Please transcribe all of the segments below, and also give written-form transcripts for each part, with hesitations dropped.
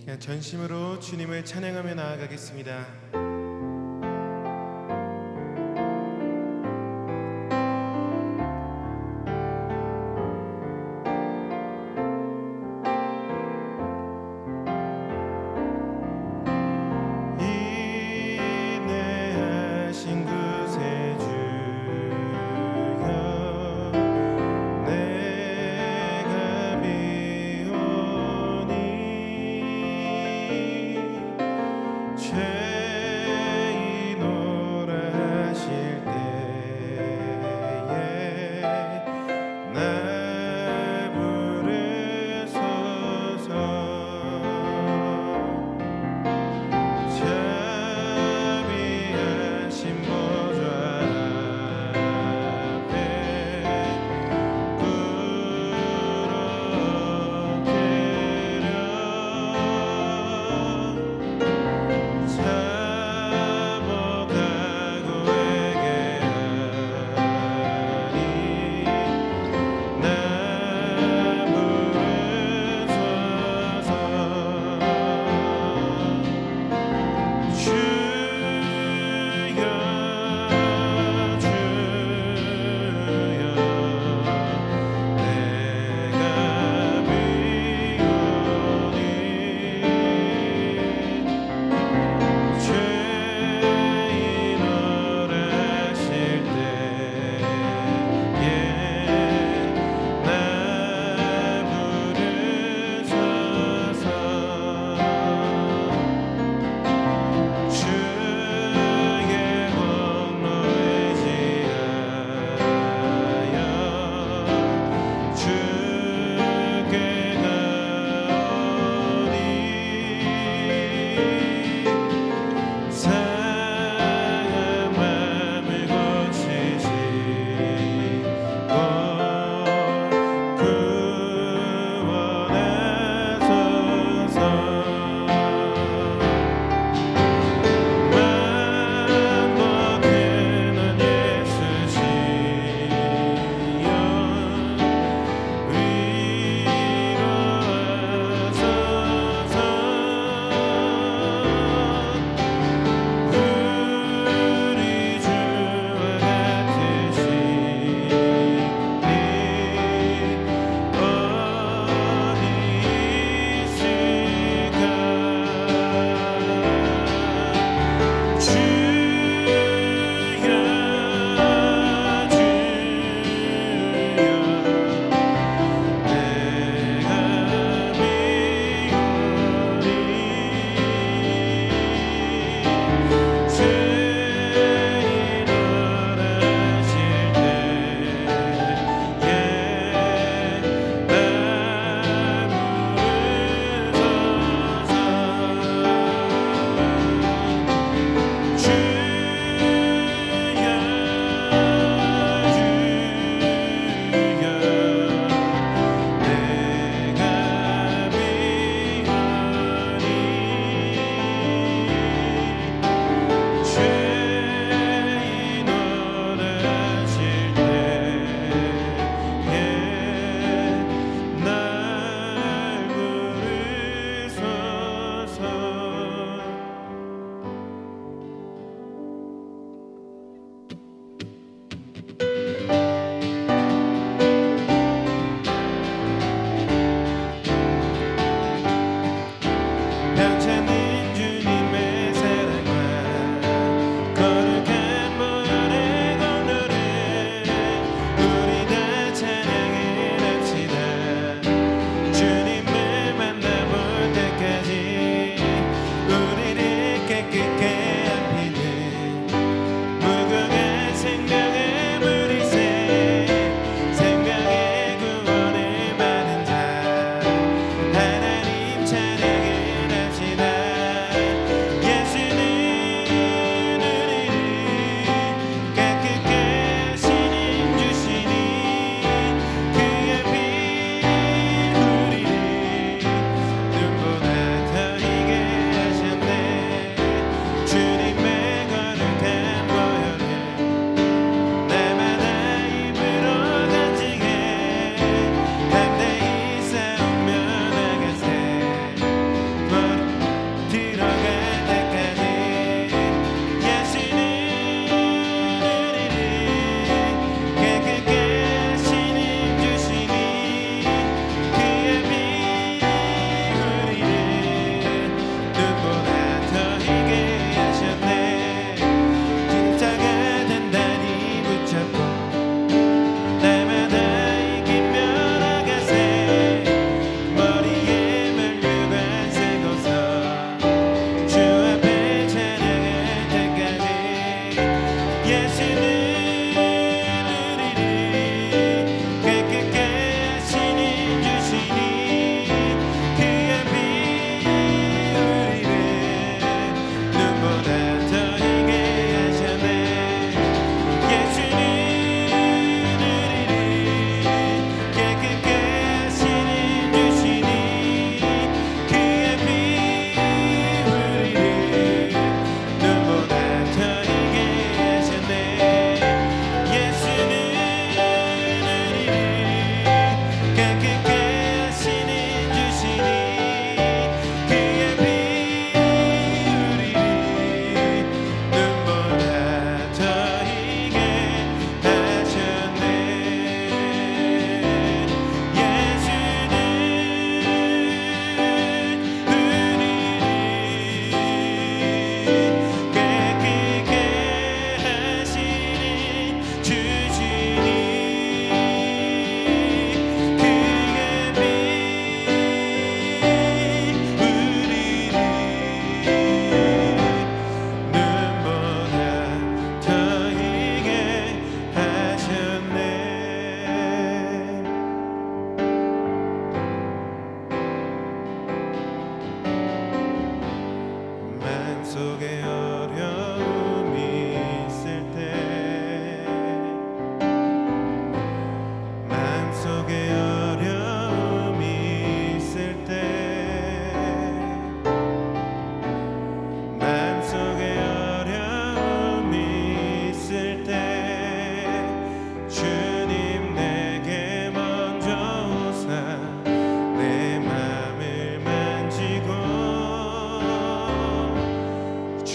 그냥 전심으로 주님을 찬양하며 나아가겠습니다. 인내하신 구세주여, 내가 비오니 죄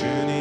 주님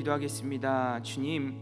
기도하겠습니다. 주님,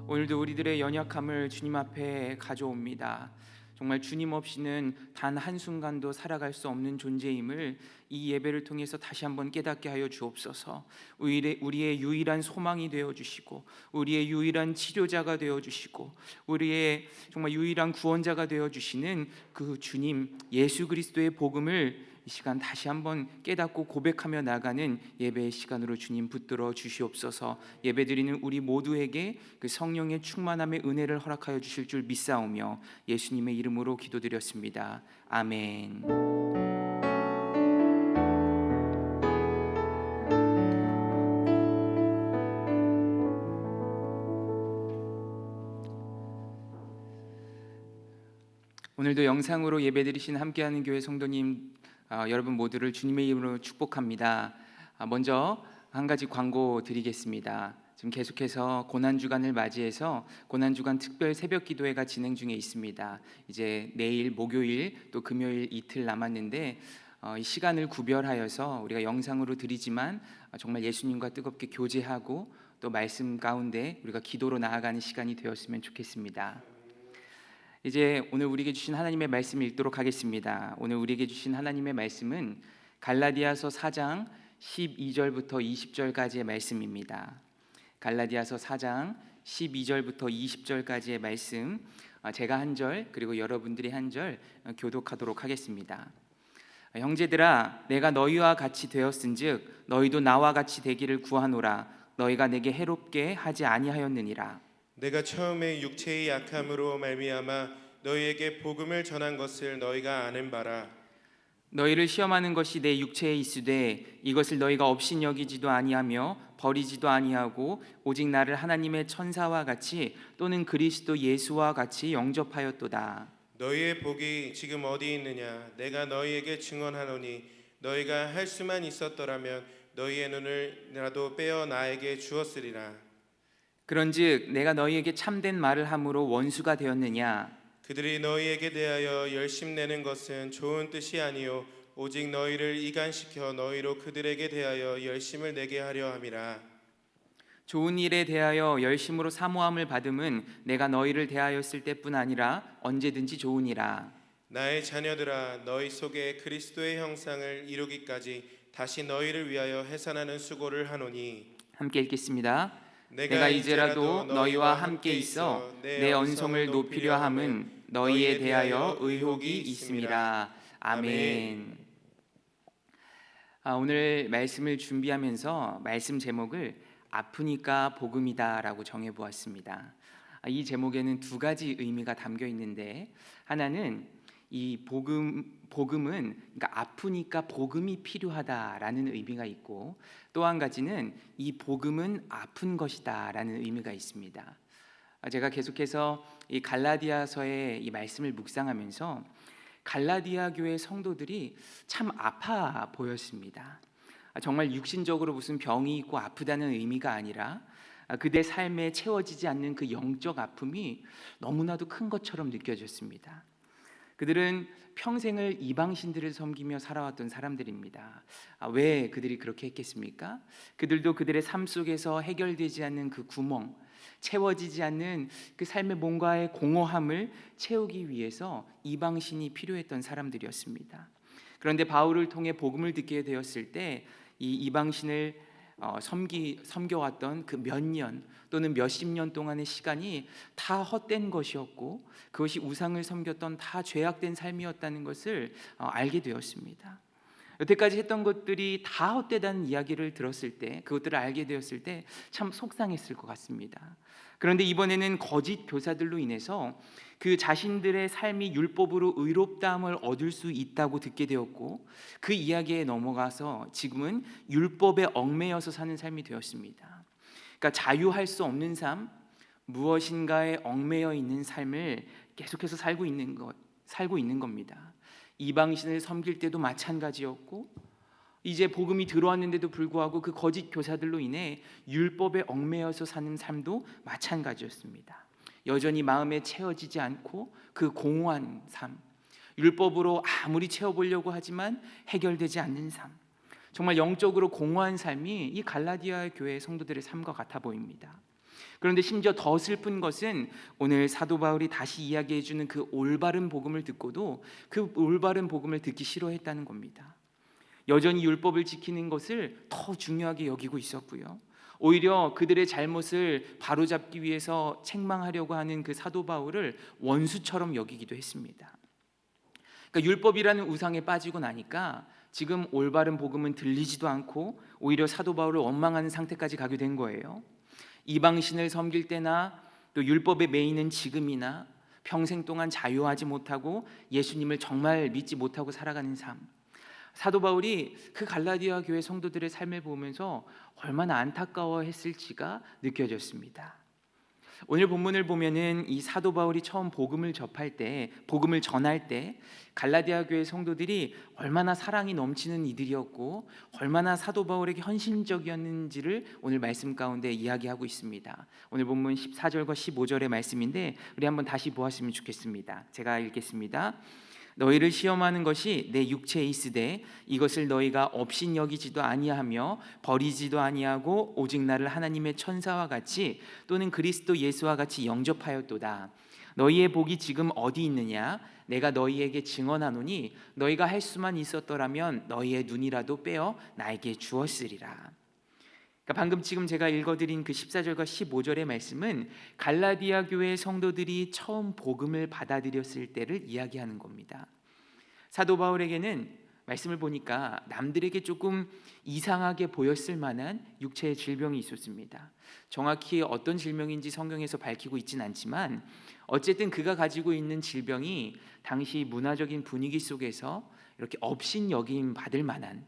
오늘도 우리들의 연약함을 주님 앞에 가져옵니다. 정말 주님 없이는 단 한순간도 살아갈 수 없는 존재임을 이 예배를 통해서 다시 한번 깨닫게 하여 주옵소서. 우리의 유일한 소망이 되어주시고, 우리의 유일한 치료자가 되어주시고, 우리의 정말 유일한 구원자가 되어주시는 그 주님 예수 그리스도의 복음을 이 시간 다시 한번 깨닫고 고백하며 나가는 예배의 시간으로 주님 붙들어 주시옵소서. 예배드리는 우리 모두에게 그 성령의 충만함의 은혜를 허락하여 주실 줄 믿사오며 예수님의 이름으로 기도드렸습니다. 아멘. 오늘도 영상으로 예배드리신 함께하는 교회 성도님 여러분 모두를 주님의 이름으로 축복합니다. 먼저 한 가지 광고 드리겠습니다. 지금 계속해서 고난주간을 맞이해서 고난주간 특별 새벽 기도회가 진행 중에 있습니다. 이제 내일 목요일 또 금요일 이틀 남았는데 이 시간을 구별하여서 우리가 영상으로 드리지만 정말 예수님과 뜨겁게 교제하고 또 말씀 가운데 우리가 기도로 나아가는 시간이 되었으면 좋겠습니다. 이제 오늘 우리에게 주신 하나님의 말씀을 읽도록 하겠습니다. 오늘 우리에게 주신 하나님의 말씀은 갈라디아서 4장 12절부터 20절까지의 말씀입니다. 갈라디아서 4장 12절부터 20절까지의 말씀, 제가 한 절 그리고 여러분들이 한 절 교독하도록 하겠습니다. 형제들아, 내가 너희와 같이 되었은즉 너희도 나와 같이 되기를 구하노라. 너희가 내게 해롭게 하지 아니하였느니라. 내가 처음에 육체의 약함으로 말미암아 너희에게 복음을 전한 것을 너희가 아는 바라. 너희를 시험하는 것이 내 육체에 있으되 이것을 너희가 업신여기지도 아니하며 버리지도 아니하고 오직 나를 하나님의 천사와 같이 또는 그리스도 예수와 같이 영접하였도다. 너희의 복이 지금 어디 있느냐? 내가 너희에게 증언하노니 너희가 할 수만 있었더라면 너희의 눈을 나도 빼어 나에게 주었으리라. 그런즉 내가 너희에게 참된 말을 함으로 원수가 되었느냐? 그들이 너희에게 대하여 열심내는 것은 좋은 뜻이 아니요 오직 너희를 이간시켜 너희로 그들에게 대하여 열심을 내게 하려 함이라. 좋은 일에 대하여 열심으로 사모함을 받음은 내가 너희를 대하였을 때뿐 아니라 언제든지 좋으니라. 나의 자녀들아, 너희 속에 그리스도의 형상을 이루기까지 다시 너희를 위하여 해산하는 수고를 하노니. 함께 읽겠습니다. 내가 이제라도 너희와 함께 있어 내 언성을 높이려 함은 너희에 대하여 의혹이 있음이라. 아멘. 오늘 말씀을 준비하면서 말씀 제목을 아프니까 복음이다라고 정해보았습니다. 이 제목에는 두 가지 의미가 담겨 있는데, 하나는 이 복음은 그러니까 아프니까 복음이 필요하다라는 의미가 있고, 또 한 가지는 이 복음은 아픈 것이다라는 의미가 있습니다. 제가 계속해서 이 갈라디아서의 이 말씀을 묵상하면서 갈라디아 교회 성도들이 참 아파 보였습니다. 정말 육신적으로 무슨 병이 있고 아프다는 의미가 아니라 그들의 삶에 채워지지 않는 그 영적 아픔이 너무나도 큰 것처럼 느껴졌습니다. 그들은 평생을 이방신들을 섬기며 살아왔던 사람들입니다. 왜 그들이 그렇게 했겠습니까? 그들도 그들의 삶 속에서 해결되지 않는 그 구멍, 채워지지 않는 그 삶의 뭔가의 공허함을 채우기 위해서 이방신이 필요했던 사람들이었습니다. 그런데 바울을 통해 복음을 듣게 되었을 때 이 이방신을 섬겨왔던 그 몇 년 또는 몇십 년 동안의 시간이 다 헛된 것이었고, 그것이 우상을 섬겼던 다 죄악된 삶이었다는 것을 알게 되었습니다. 여태까지 했던 것들이 다 헛되다는 이야기를 들었을 때, 그것들을 알게 되었을 때 참 속상했을 것 같습니다. 그런데 이번에는 거짓 교사들로 인해서 그 자신들의 삶이 율법으로 의롭다함을 얻을 수 있다고 듣게 되었고, 그 이야기에 넘어가서 지금은 율법에 얽매여서 사는 삶이 되었습니다. 그러니까 자유할 수 없는 삶, 무엇인가에 얽매여 있는 삶을 계속해서 살고 있는 겁니다. 이방신을 섬길 때도 마찬가지였고, 이제 복음이 들어왔는데도 불구하고 그 거짓 교사들로 인해 율법에 얽매여서 사는 삶도 마찬가지였습니다. 여전히 마음에 채워지지 않고 그 공허한 삶, 율법으로 아무리 채워보려고 하지만 해결되지 않는 삶, 정말 영적으로 공허한 삶이 이 갈라디아 교회 성도들의 삶과 같아 보입니다. 그런데 심지어 더 슬픈 것은 오늘 사도 바울이 다시 이야기해 주는 그 올바른 복음을 듣고도 그 올바른 복음을 듣기 싫어했다는 겁니다. 여전히 율법을 지키는 것을 더 중요하게 여기고 있었고요. 오히려 그들의 잘못을 바로잡기 위해서 책망하려고 하는 그 사도 바울을 원수처럼 여기기도 했습니다. 그러니까 율법이라는 우상에 빠지고 나니까 지금 올바른 복음은 들리지도 않고 오히려 사도 바울을 원망하는 상태까지 가게 된 거예요. 이방신을 섬길 때나 또 율법에 매이는 지금이나 평생 동안 자유하지 못하고 예수님을 정말 믿지 못하고 살아가는 삶, 사도 바울이 그 갈라디아 교회 성도들의 삶을 보면서 얼마나 안타까워했을지가 느껴졌습니다. 오늘 본문을 보면은 이 사도 바울이 처음 복음을 전할 때 갈라디아 교회 성도들이 얼마나 사랑이 넘치는 이들이었고 얼마나 사도 바울에게 헌신적이었는지를 오늘 말씀 가운데 이야기하고 있습니다. 오늘 본문 14절과 15절의 말씀인데 우리 한번 다시 보았으면 좋겠습니다. 제가 읽겠습니다. 너희를 시험하는 것이 내 육체에 있으되 이것을 너희가 업신여기지도 아니하며 버리지도 아니하고 오직 나를 하나님의 천사와 같이 또는 그리스도 예수와 같이 영접하였도다. 너희의 복이 지금 어디 있느냐? 내가 너희에게 증언하노니 너희가 할 수만 있었더라면 너희의 눈이라도 빼어 나에게 주었으리라. 그러니까 방금 지금 제가 읽어드린 그 14절과 15절의 말씀은 갈라디아 교회 성도들이 처음 복음을 받아들였을 때를 이야기하는 겁니다. 사도 바울에게는 말씀을 보니까 남들에게 조금 이상하게 보였을 만한 육체의 질병이 있었습니다. 정확히 어떤 질병인지 성경에서 밝히고 있지는 않지만 어쨌든 그가 가지고 있는 질병이 당시 문화적인 분위기 속에서 이렇게 업신여김 받을 만한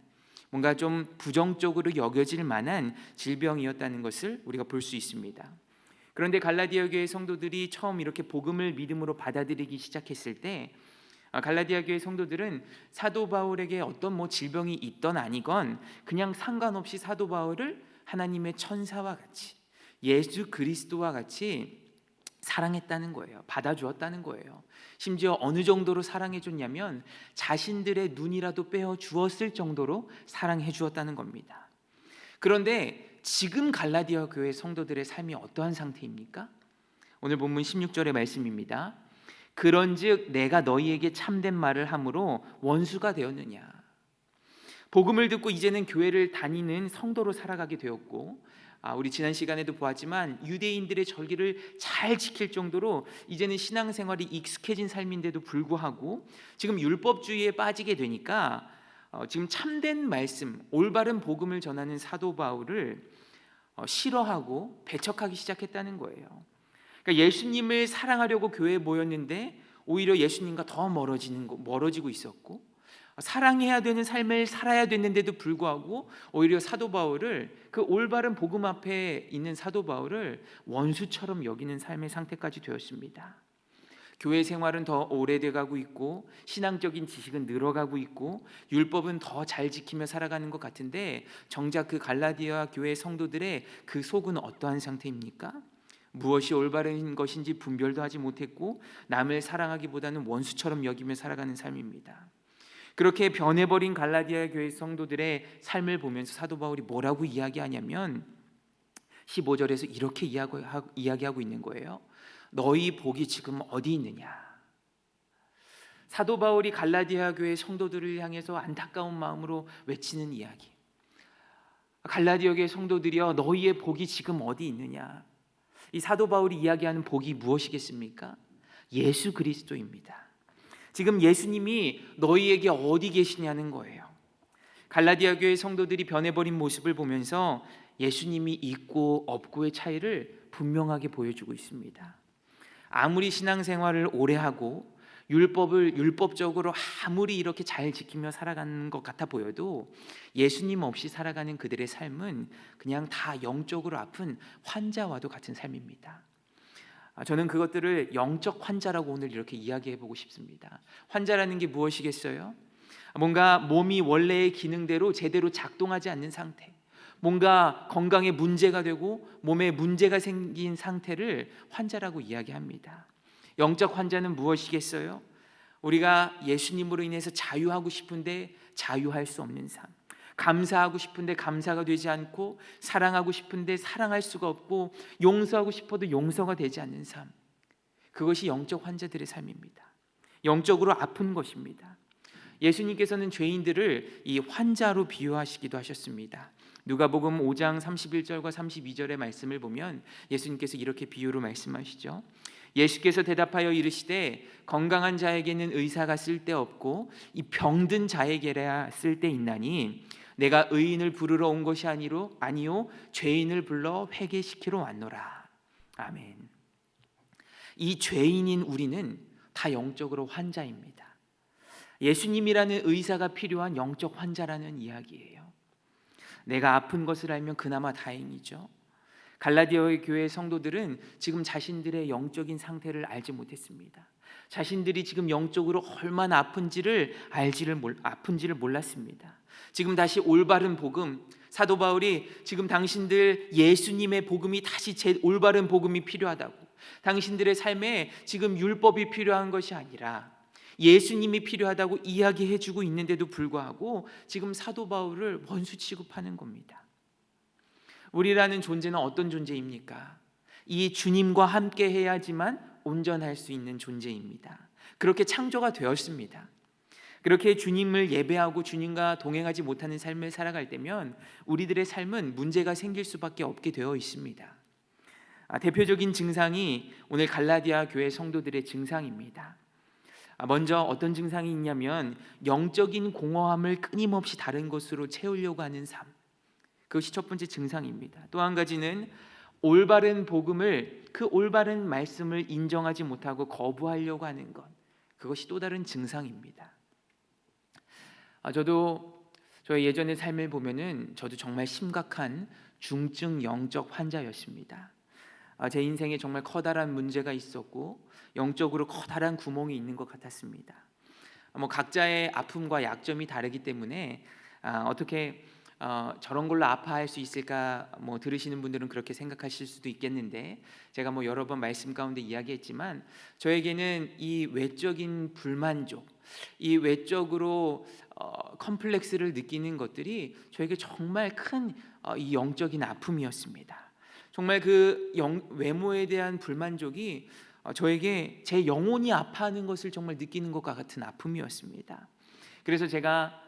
뭔가 좀 부정적으로 여겨질 만한 질병이었다는 것을 우리가 볼 수 있습니다. 그런데 갈라디아 교회 성도들이 처음 이렇게 복음을 믿음으로 받아들이기 시작했을 때 갈라디아 교회 성도들은 사도 바울에게 어떤 질병이 있던 아니건 그냥 상관없이 사도 바울을 하나님의 천사와 같이 예수 그리스도와 같이 사랑했다는 거예요. 받아주었다는 거예요. 심지어 어느 정도로 사랑해 줬냐면 자신들의 눈이라도 빼어 주었을 정도로 사랑해 주었다는 겁니다. 그런데 지금 갈라디아 교회 성도들의 삶이 어떠한 상태입니까? 오늘 본문 16절의 말씀입니다. 그런즉 내가 너희에게 참된 말을 함으로 원수가 되었느냐. 복음을 듣고 이제는 교회를 다니는 성도로 살아가게 되었고 우리 지난 시간에도 보았지만 유대인들의 절기를 잘 지킬 정도로 이제는 신앙생활이 익숙해진 삶인데도 불구하고 지금 율법주의에 빠지게 되니까 지금 참된 말씀, 올바른 복음을 전하는 사도 바울을 싫어하고 배척하기 시작했다는 거예요. 그러니까 예수님을 사랑하려고 교회에 모였는데 오히려 예수님과 더 멀어지고 있었고 사랑해야 되는 삶을 살아야 됐는데도 불구하고 오히려 사도 바울을 그 올바른 복음 앞에 있는 사도 바울을 원수처럼 여기는 삶의 상태까지 되었습니다. 교회 생활은 더 오래돼 가고 있고 신앙적인 지식은 늘어가고 있고 율법은 더 잘 지키며 살아가는 것 같은데 정작 그 갈라디아 교회 성도들의 그 속은 어떠한 상태입니까? 무엇이 올바른 것인지 분별도 하지 못했고 남을 사랑하기보다는 원수처럼 여기며 살아가는 삶입니다. 그렇게 변해버린 갈라디아 교회 성도들의 삶을 보면서 사도 바울이 뭐라고 이야기하냐면 15절에서 이렇게 이야기하고 있는 거예요. 너희 복이 지금 어디 있느냐. 사도 바울이 갈라디아 교회 성도들을 향해서 안타까운 마음으로 외치는 이야기. 갈라디아 교회 성도들이여 너희의 복이 지금 어디 있느냐. 이 사도 바울이 이야기하는 복이 무엇이겠습니까? 예수 그리스도입니다. 지금 예수님이 너희에게 어디 계시냐는 거예요. 갈라디아 교회 성도들이 변해버린 모습을 보면서 예수님이 있고 없고의 차이를 분명하게 보여주고 있습니다. 아무리 신앙생활을 오래 하고 율법을 율법적으로 아무리 이렇게 잘 지키며 살아가는 것 같아 보여도 예수님 없이 살아가는 그들의 삶은 그냥 다 영적으로 아픈 환자와도 같은 삶입니다. 저는 그것들을 영적 환자라고 오늘 이렇게 이야기해보고 싶습니다. 환자라는 게 무엇이겠어요? 뭔가 몸이 원래의 기능대로 제대로 작동하지 않는 상태, 뭔가 건강에 문제가 되고 몸에 문제가 생긴 상태를 환자라고 이야기합니다. 영적 환자는 무엇이겠어요? 우리가 예수님으로 인해서 자유하고 싶은데 자유할 수 없는 삶, 감사하고 싶은데 감사가 되지 않고, 사랑하고 싶은데 사랑할 수가 없고, 용서하고 싶어도 용서가 되지 않는 삶, 그것이 영적 환자들의 삶입니다. 영적으로 아픈 것입니다. 예수님께서는 죄인들을 이 환자로 비유하시기도 하셨습니다. 누가복음 5장 31절과 32절의 말씀을 보면 예수님께서 이렇게 비유로 말씀하시죠. 예수께서 대답하여 이르시되 건강한 자에게는 의사가 쓸데없고 이 병든 자에게야 쓸데있나니 내가 의인을 부르러 온 것이 아니요 죄인을 불러 회개시키러 왔노라. 아멘. 이 죄인인 우리는 다 영적으로 환자입니다. 예수님이라는 의사가 필요한 영적 환자라는 이야기예요. 내가 아픈 것을 알면 그나마 다행이죠. 갈라디아의 교회 성도들은 지금 자신들의 영적인 상태를 알지 못했습니다. 자신들이 지금 영적으로 얼마나 아픈지를 몰랐습니다. 지금 다시 올바른 복음, 사도 바울이 지금 당신들 예수님의 복음이 다시 올바른 복음이 필요하다고, 당신들의 삶에 지금 율법이 필요한 것이 아니라 예수님이 필요하다고 이야기해주고 있는데도 불구하고 지금 사도 바울을 원수 취급하는 겁니다. 우리라는 존재는 어떤 존재입니까? 이 주님과 함께 해야지만 온전할 수 있는 존재입니다. 그렇게 창조가 되었습니다. 그렇게 주님을 예배하고 주님과 동행하지 못하는 삶을 살아갈 때면 우리들의 삶은 문제가 생길 수밖에 없게 되어 있습니다. 대표적인 증상이 오늘 갈라디아 교회 성도들의 증상입니다. 먼저 어떤 증상이 있냐면 영적인 공허함을 끊임없이 다른 것으로 채우려고 하는 삶, 그것이 첫 번째 증상입니다. 또 한 가지는 올바른 복음을, 그 올바른 말씀을 인정하지 못하고 거부하려고 하는 것, 그것이 또 다른 증상입니다. 저의 예전의 삶을 보면은 저도 정말 심각한 중증 영적 환자였습니다. 제 인생에 정말 커다란 문제가 있었고 영적으로 커다란 구멍이 있는 것 같았습니다. 각자의 아픔과 약점이 다르기 때문에 어떻게 저런 걸로 아파할 수 있을까 들으시는 분들은 그렇게 생각하실 수도 있겠는데, 제가 여러 번 말씀 가운데 이야기했지만 저에게는 이 외적인 불만족, 이 외적으로 컴플렉스를 느끼는 것들이 저에게 정말 큰 이 영적인 아픔이었습니다. 정말 그 외모에 대한 불만족이 저에게 제 영혼이 아파하는 것을 정말 느끼는 것과 같은 아픔이었습니다. 그래서 제가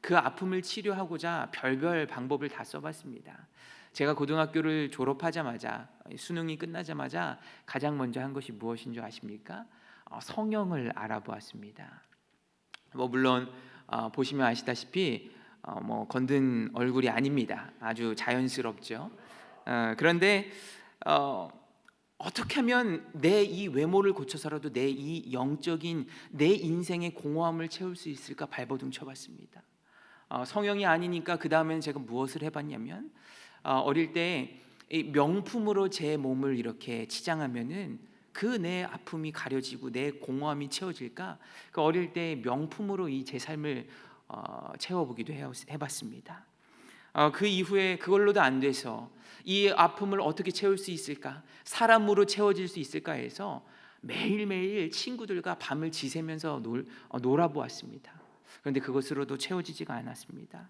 그 아픔을 치료하고자 별별 방법을 다 써봤습니다. 제가 고등학교를 졸업하자마자, 수능이 끝나자마자 가장 먼저 한 것이 무엇인 줄 아십니까? 성형을 알아보았습니다. 물론 보시면 아시다시피 건든 얼굴이 아닙니다. 아주 자연스럽죠. 그런데 어떻게 하면 내 이 외모를 고쳐서라도 내 이 영적인 내 인생의 공허함을 채울 수 있을까 발버둥 쳐봤습니다. 성형이 아니니까 그 다음에는 제가 무엇을 해봤냐면 어릴 때 명품으로 제 몸을 이렇게 치장하면은 그 내 아픔이 가려지고 내 공허함이 채워질까, 그 어릴 때 명품으로 이 제 삶을 채워보기도 해봤습니다. 그 이후에 그걸로도 안 돼서 이 아픔을 어떻게 채울 수 있을까, 사람으로 채워질 수 있을까 해서 매일매일 친구들과 밤을 지새면서 놀아보았습니다. 그런데 그것으로도 채워지지가 않았습니다.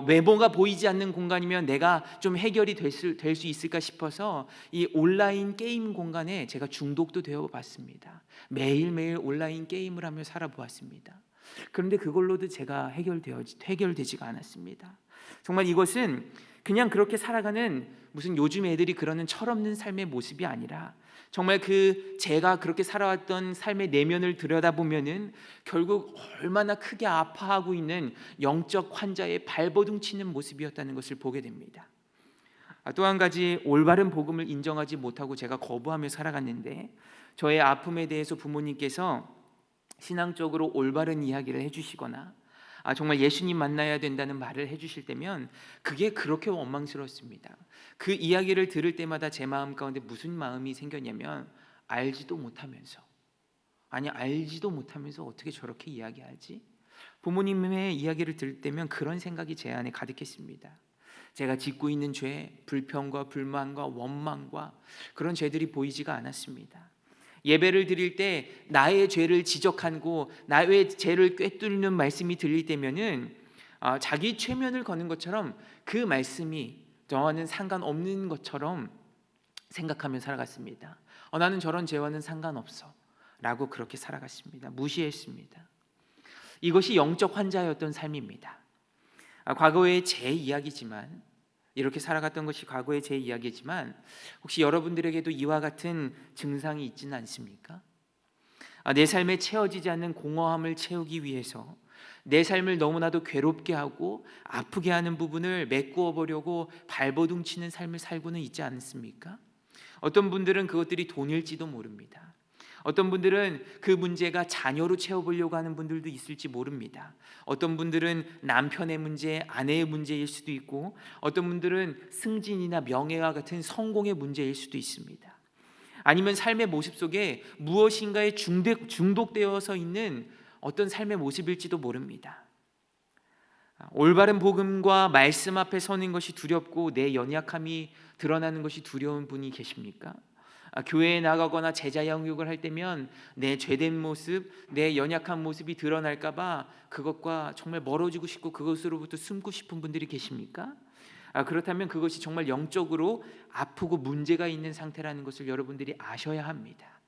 외모가 보이지 않는 공간이면 내가 좀 해결이 될 수 있을까 싶어서 이 온라인 게임 공간에 제가 중독도 되어 봤습니다. 매일매일 온라인 게임을 하며 살아보았습니다. 그런데 그걸로도 제가 해결되지가 않았습니다. 정말 이것은 그냥 그렇게 살아가는 무슨 요즘 애들이 그러는 철없는 삶의 모습이 아니라 정말 제가 그렇게 살아왔던 삶의 내면을 들여다보면은 결국 얼마나 크게 아파하고 있는 영적 환자의 발버둥 치는 모습이었다는 것을 보게 됩니다. 또 한 가지, 올바른 복음을 인정하지 못하고 제가 거부하며 살아갔는데 저의 아픔에 대해서 부모님께서 신앙적으로 올바른 이야기를 해주시거나 정말 예수님 만나야 된다는 말을 해주실 때면 그게 그렇게 원망스럽습니다. 그 이야기를 들을 때마다 제 마음 가운데 무슨 마음이 생겼냐면 알지도 못하면서 어떻게 저렇게 이야기하지? 부모님의 이야기를 들을 때면 그런 생각이 제 안에 가득했습니다. 제가 짓고 있는 죄, 불평과 불만과 원망과 그런 죄들이 보이지가 않았습니다. 예배를 드릴 때 나의 죄를 지적하고 나의 죄를 꿰뚫는 말씀이 들릴 때면은 자기 최면을 거는 것처럼 그 말씀이 저와는 상관없는 것처럼 생각하며 살아갔습니다. 나는 저런 죄와는 상관없어 라고 그렇게 살아갔습니다. 무시했습니다. 이것이 영적 환자였던 삶입니다. 과거의 제 이야기지만, 이렇게 살아갔던 것이 과거의 제 이야기지만, 혹시 여러분들에게도 이와 같은 증상이 있지는 않습니까? 내 삶에 채워지지 않는 공허함을 채우기 위해서 내 삶을 너무나도 괴롭게 하고 아프게 하는 부분을 메꾸어 보려고 발버둥 치는 삶을 살고는 있지 않습니까? 어떤 분들은 그것들이 돈일지도 모릅니다. 어떤 분들은 그 문제가 자녀로 채워보려고 하는 분들도 있을지 모릅니다. 어떤 분들은 남편의 문제, 아내의 문제일 수도 있고, 어떤 분들은 승진이나 명예와 같은 성공의 문제일 수도 있습니다. 아니면 삶의 모습 속에 무엇인가에 중독되어서 있는 어떤 삶의 모습일지도 모릅니다. 올바른 복음과 말씀 앞에 서는 것이 두렵고 내 연약함이 드러나는 것이 두려운 분이 계십니까? 교회에 나가거나 제자 양육을 할 때면 내 죄된 모습, 내 연약한 모습이 드러날까 봐 그것과 정말 멀어지고 싶고 그것으로부터 숨고 싶은 분들이 계십니까? 그렇다면 그것이 정말 영적으로 아프고 문제가 있는 상태라는 것을 여러분들이 아셔야 합니다.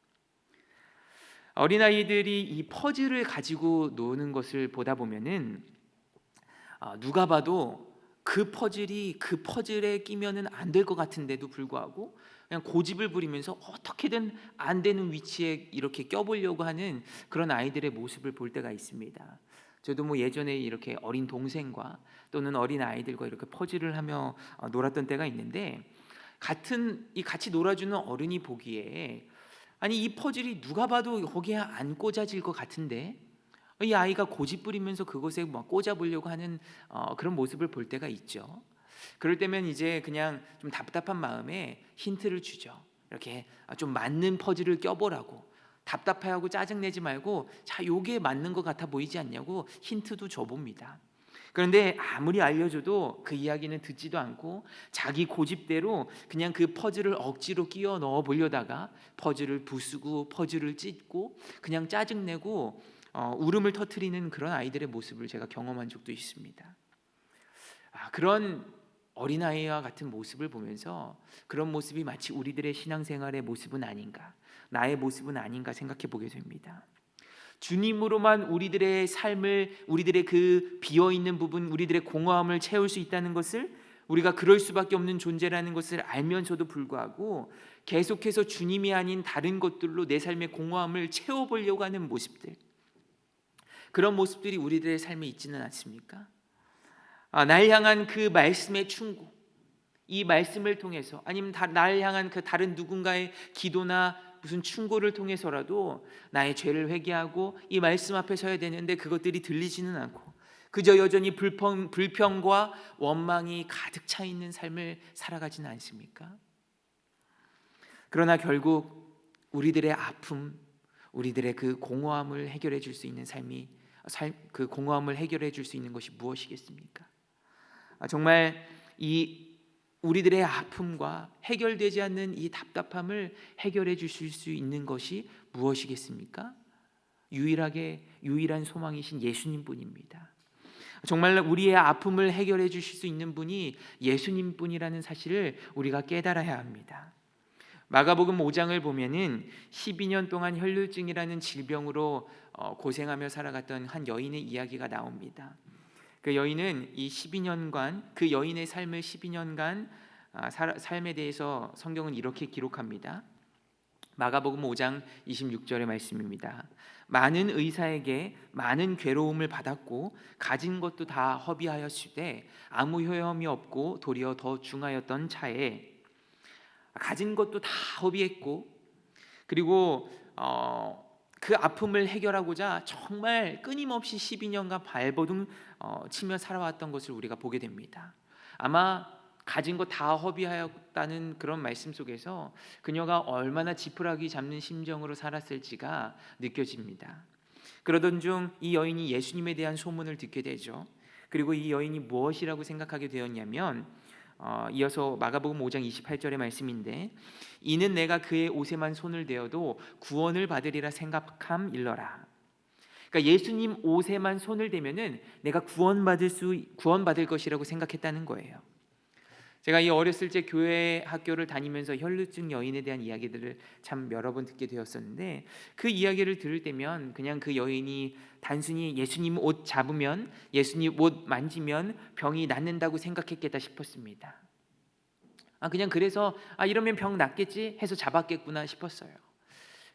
어린아이들이 이 퍼즐을 가지고 노는 것을 보다 보면은 누가 봐도 그 퍼즐에 끼면은 안 될 것 같은데도 불구하고 그냥 고집을 부리면서 어떻게든 안 되는 위치에 이렇게 껴보려고 하는 그런 아이들의 모습을 볼 때가 있습니다. 저도 뭐 예전에 이렇게 어린 동생과 또는 어린 아이들과 이렇게 퍼즐을 하며 놀았던 때가 있는데, 같이 놀아주는 어른이 보기에 아니 이 퍼즐이 누가 봐도 거기에 안 꽂아질 것 같은데 이 아이가 고집 부리면서 그것에 막 꽂아보려고 하는 그런 모습을 볼 때가 있죠. 그럴 때면 이제 그냥 좀 답답한 마음에 힌트를 주죠. 이렇게 좀 맞는 퍼즐을 껴보라고. 답답해하고 짜증내지 말고 자 요게 맞는 것 같아 보이지 않냐고 힌트도 줘봅니다. 그런데 아무리 알려줘도 그 이야기는 듣지도 않고 자기 고집대로 그냥 그 퍼즐을 억지로 끼워 넣어 보려다가 퍼즐을 부수고 퍼즐을 찢고 그냥 짜증내고 울음을 터뜨리는 그런 아이들의 모습을 제가 경험한 적도 있습니다. 그런 어린아이와 같은 모습을 보면서 그런 모습이 마치 우리들의 신앙생활의 모습은 아닌가, 나의 모습은 아닌가 생각해 보게 됩니다. 주님으로만 우리들의 삶을, 우리들의 그 비어있는 부분, 우리들의 공허함을 채울 수 있다는 것을, 우리가 그럴 수밖에 없는 존재라는 것을 알면서도 불구하고 계속해서 주님이 아닌 다른 것들로 내 삶의 공허함을 채워보려고 하는 모습들, 그런 모습들이 우리들의 삶에 있지는 않습니까? 날 향한 그 말씀의 충고, 이 말씀을 통해서 아니면 날 향한 그 다른 누군가의 기도나 무슨 충고를 통해서라도 나의 죄를 회개하고 이 말씀 앞에 서야 되는데 그것들이 들리지는 않고 그저 여전히 불평과 원망이 가득 차 있는 삶을 살아가지는 않습니까? 그러나 결국 우리들의 아픔, 우리들의 그 공허함을 해결해 줄 수 있는 그 공허함을 해결해 줄 수 있는 것이 무엇이겠습니까? 정말 이 우리들의 아픔과 해결되지 않는 이 답답함을 해결해 주실 수 있는 것이 무엇이겠습니까? 유일한 소망이신 예수님뿐입니다. 정말 우리의 아픔을 해결해 주실 수 있는 분이 예수님뿐이라는 사실을 우리가 깨달아야 합니다. 마가복음 5장을 보면은 12년 동안 혈루증이라는 질병으로 고생하며 살아갔던 한 여인의 이야기가 나옵니다. 그 여인은 이 12년간, 그 여인의 삶을 12년간 삶에 대해서 성경은 이렇게 기록합니다. 마가복음 5장 26절의 말씀입니다. 많은 의사에게 많은 괴로움을 받았고 가진 것도 다 허비하였으되 아무 효험이 없고 도리어 더 중하였던 차에, 가진 것도 다 허비했고 그리고 그 아픔을 해결하고자 정말 끊임없이 12년간 발버둥 치며 살아왔던 것을 우리가 보게 됩니다. 아마 가진 거 다 허비하였다는 그런 말씀 속에서 그녀가 얼마나 지푸라기 잡는 심정으로 살았을지가 느껴집니다. 그러던 중 이 여인이 예수님에 대한 소문을 듣게 되죠. 그리고 이 여인이 무엇이라고 생각하게 되었냐면 이어서 마가복음 5장 28절의 말씀인데, 이는 내가 그의 옷에만 손을 대어도 구원을 받으리라 생각함일러라. 그러니까 예수님 옷에만 손을 대면은 내가 구원받을 것이라고 생각했다는 거예요. 제가 이 어렸을 때 교회 학교를 다니면서 혈루증 여인에 대한 이야기들을 참 여러 번 듣게 되었었는데, 그 이야기를 들을 때면 그냥 그 여인이 단순히 예수님 옷 잡으면, 예수님 옷 만지면 병이 낫는다고 생각했겠다 싶었습니다. 그냥 그래서 이러면 병 낫겠지 해서 잡았겠구나 싶었어요.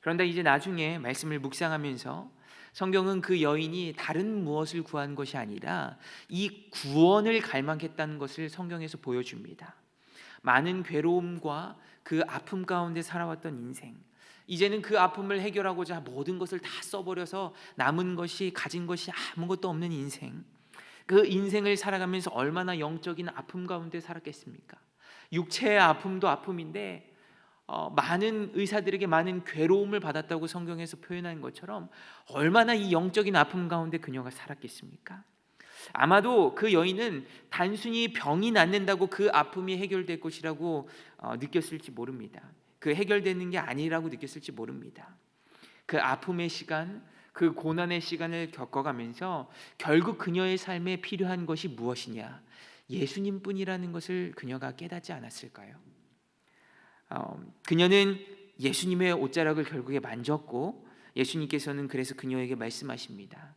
그런데 이제 나중에 말씀을 묵상하면서 성경은 그 여인이 다른 무엇을 구한 것이 아니라 이 구원을 갈망했다는 것을 성경에서 보여줍니다. 많은 괴로움과 그 아픔 가운데 살아왔던 인생, 이제는 그 아픔을 해결하고자 모든 것을 다 써버려서 남은 것이, 가진 것이 아무것도 없는 인생, 그 인생을 살아가면서 얼마나 영적인 아픔 가운데 살았겠습니까? 육체의 아픔도 아픔인데 많은 의사들에게 많은 괴로움을 받았다고 성경에서 표현한 것처럼 얼마나 이 영적인 아픔 가운데 그녀가 살았겠습니까? 아마도 그 여인은 단순히 병이 낫는다고 그 아픔이 해결될 것이라고 느꼈을지 모릅니다. 그 해결되는 게 아니라고 느꼈을지 모릅니다. 그 아픔의 시간, 그 고난의 시간을 겪어가면서 결국 그녀의 삶에 필요한 것이 무엇이냐? 예수님뿐이라는 것을 그녀가 깨닫지 않았을까요? 그녀는 예수님의 옷자락을 결국에 만졌고, 예수님께서는 그래서 그녀에게 말씀하십니다.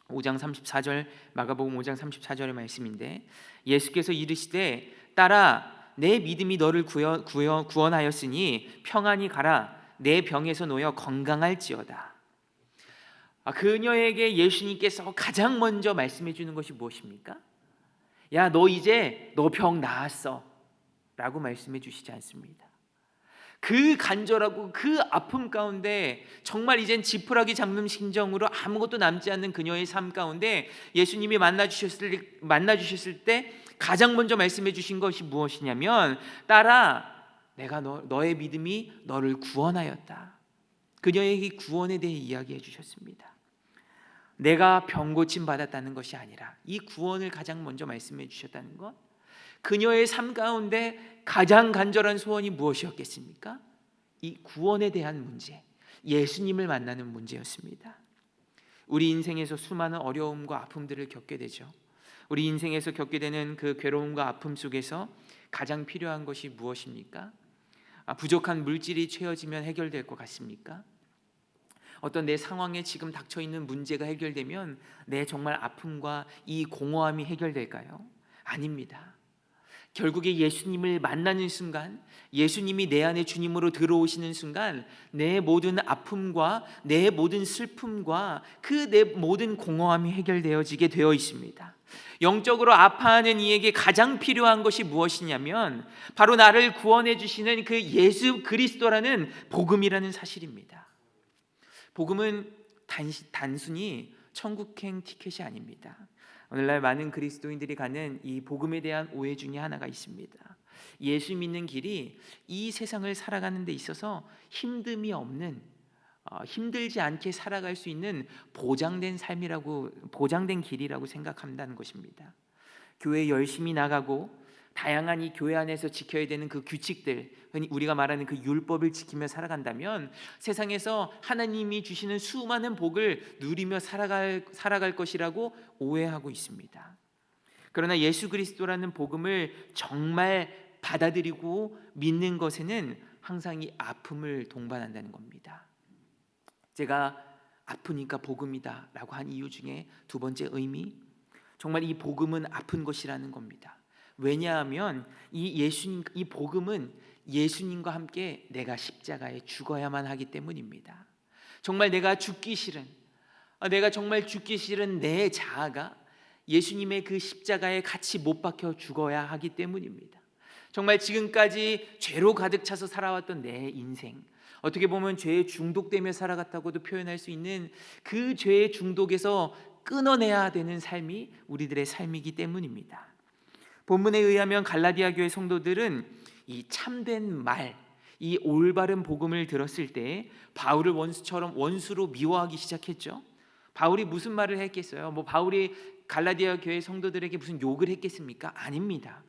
5장 34절, 마가복음 5장 34절의 말씀인데, 예수께서 이르시되 딸아 내 믿음이 너를 구원하였으니 평안히 가라, 내 병에서 놓여 건강할지어다. 그녀에게 예수님께서 가장 먼저 말씀해 주는 것이 무엇입니까? 야, 너 이제 너 병 나았어 라고 말씀해 주시지 않습니다. 그 간절하고 그 아픔 가운데 정말 이젠 지푸라기 잡는 심정으로 아무것도 남지 않는 그녀의 삶 가운데 예수님이 만나 주셨을 때 가장 먼저 말씀해 주신 것이 무엇이냐면, 딸아 내가 너의 믿음이 너를 구원하였다. 그녀에게 구원에 대해 이야기해 주셨습니다. 내가 병 고침 받았다는 것이 아니라 이 구원을 가장 먼저 말씀해 주셨다는 것, 그녀의 삶 가운데 가장 간절한 소원이 무엇이었겠습니까? 이 구원에 대한 문제, 예수님을 만나는 문제였습니다. 우리 인생에서 수많은 어려움과 아픔들을 겪게 되죠. 우리 인생에서 겪게 되는 그 괴로움과 아픔 속에서 가장 필요한 것이 무엇입니까? 부족한 물질이 채워지면 해결될 것 같습니까? 어떤 내 상황에 지금 닥쳐있는 문제가 해결되면 내 정말 아픔과 이 공허함이 해결될까요? 아닙니다. 결국에 예수님을 만나는 순간, 예수님이 내 안에 주님으로 들어오시는 순간 내 모든 아픔과 내 모든 슬픔과 그 내 모든 공허함이 해결되어지게 되어 있습니다. 영적으로 아파하는 이에게 가장 필요한 것이 무엇이냐면 바로 나를 구원해 주시는 그 예수 그리스도라는 복음이라는 사실입니다. 복음은 단순히 천국행 티켓이 아닙니다. 오늘날 많은 그리스도인들이 가는 이 복음에 대한 오해 중에 하나가 있습니다. 예수 믿는 길이 이 세상을 살아가는 데 있어서 힘듦이 없는, 힘들지 않게 살아갈 수 있는 보장된 길이라고 생각한다는 것입니다. 교회 열심히 나가고 다양한 이 교회 안에서 지켜야 되는 그 규칙들, 흔히 우리가 말하는 그 율법을 지키며 살아간다면 세상에서 하나님이 주시는 수많은 복을 누리며 살아갈 것이라고 오해하고 있습니다. 그러나 예수 그리스도라는 복음을 정말 받아들이고 믿는 것에는 항상 이 아픔을 동반한다는 겁니다. 제가 아프니까 복음이다 라고 한 이유 중에 두 번째 의미, 정말 이 복음은 아픈 것이라는 겁니다. 왜냐하면 이 복음은 예수님과 함께 내가 십자가에 죽어야만 하기 때문입니다. 정말 내가 정말 죽기 싫은 내 자아가 예수님의 그 십자가에 같이 못 박혀 죽어야 하기 때문입니다. 정말 지금까지 죄로 가득 차서 살아왔던 내 인생, 어떻게 보면 죄에 중독되며 살아갔다고도 표현할 수 있는 그 죄의 중독에서 끊어내야 되는 삶이 우리들의 삶이기 때문입니다. 본문에 의하면 갈라디아 교회 성도들은 이 참된 말, 이 올바른 복음을 들었을 때 바울을 원수로 미워하기 시작했죠. 바울이 무슨 말을 했겠어요? 바울이 갈라디아 교회 성도들에게 무슨 욕을 했겠습니까? 아닙니다.